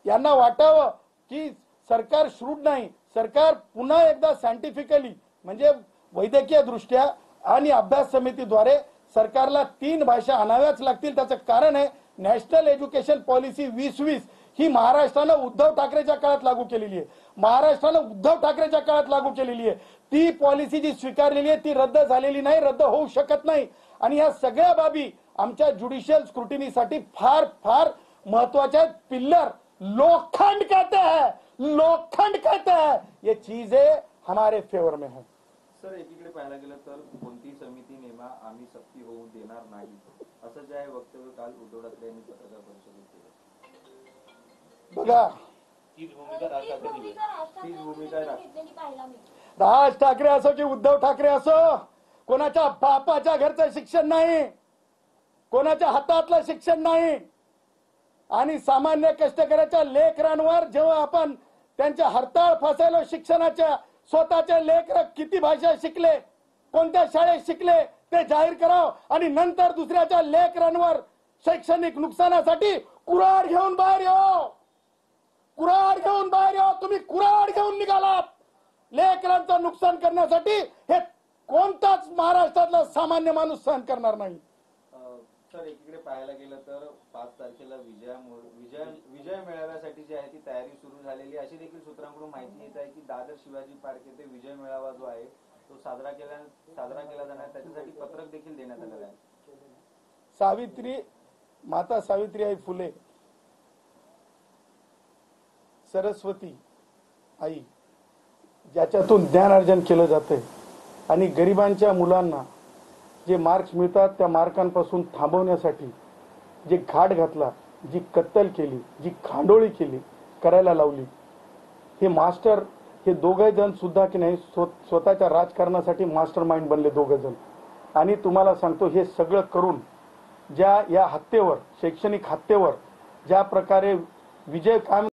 यांना वाटावं की सरकार श्रूड नाही, सरकार पुन्हा एकदा सायंटिफिकली म्हणजे वैद्यकीय दृष्ट्या आणि अभ्यास समितीद्वारे सरकारला 3 भाषा आणाव्याच लागतील। त्याचं कारण आहे नॅशनल एज्युकेशन पॉलिसी 2020 ही महाराष्ट्रानं उद्धव ठाकरेच्या काळात लागू केलेली आहे। महाराष्ट्रानं उद्धव ठाकरेच्या काळात लागू केलेली आहे। ती पॉलिसी जी स्वीकारलेली आहे ती रद्द झालेली नाही, रद्द होऊ शकत नाही। आणि या सगळ्या बाबी आमच्या ज्युडिशियल स्क्रुटिनीसाठी फार फार महत्वाच्या आहेत। पिल्लर लोखंड कहते हैं, लोखंड कहते हैं, ये चीजें हमारे फेवर में है। सर, एकीकडे पाहायला गेलं तर कोणती समिती नेमा आम्ही सक्ती होऊ देणार नाही असं जे आहे वक्तव्य काल उद्धव ठाकरे यांनी पत्रकार परिषदेत केलं। बघा, राज ठाकरे असो की उद्धव ठाकरे असो, कोणाच्या बापाच्या घरचं शिक्षण नाही, कोणाच्या हातातलं शिक्षण नाही। आणि सामान्य कष्टकऱ्याच्या लेकरांवर जेव्हा आपण त्यांच्या हरताळ फसायलो शिक्षणाच्या, स्वतःचे लेकर किती भाषा शिकले, कोणत्या शाळेत शिकले ते जाहीर करावं आणि नंतर दुसऱ्याच्या लेकरांवर शैक्षणिक नुकसानासाठी कुऱ्हाड घेऊन बाहेर येऊ, कुऱ्हाड घेऊन बाहेर येऊ। तुम्ही कुऱ्हाड घेऊन निघालात लेकरांचं नुकसान करण्यासाठी, हे कोणताच महाराष्ट्रातला सामान्य माणूस सहन करणार नाही। सर, एकीकडे पाहायला गेलं तर 5 तारखेला विजय मेळाव्यासाठी जी आहे ती तयारी सुरू झालेली, अशी देखील सूत्रांकडून माहिती येत आहे की दादर शिवाजी पार्क येथे विजय मेळावा जो आहे तो साजरा केला जाणार, त्याच्यासाठी पत्रक देखील देण्यात आलेलं आहे। माता सावित्रीबाई फुले, सरस्वती आई ज्याच्यातून ज्ञानार्जन केलं जातंय आणि गरिबांच्या मुलांना जे मार्क्स मिळतात त्या मार्कांपासून थांबवण्यासाठी जे घाट घातला, जी कत्तल केली, जी खांडोळी केली, करायला लावली, हे मास्टर, हे दोघे जण सुद्धा की नाही स्वतःच्या राजकारणासाठी मास्टर माइंड बनले दोघे जण। आणि तुम्हाला सांगतो हे सगळं करून ज्या या हत्येवर, शैक्षणिक हत्येवर ज्या प्रकारे विजय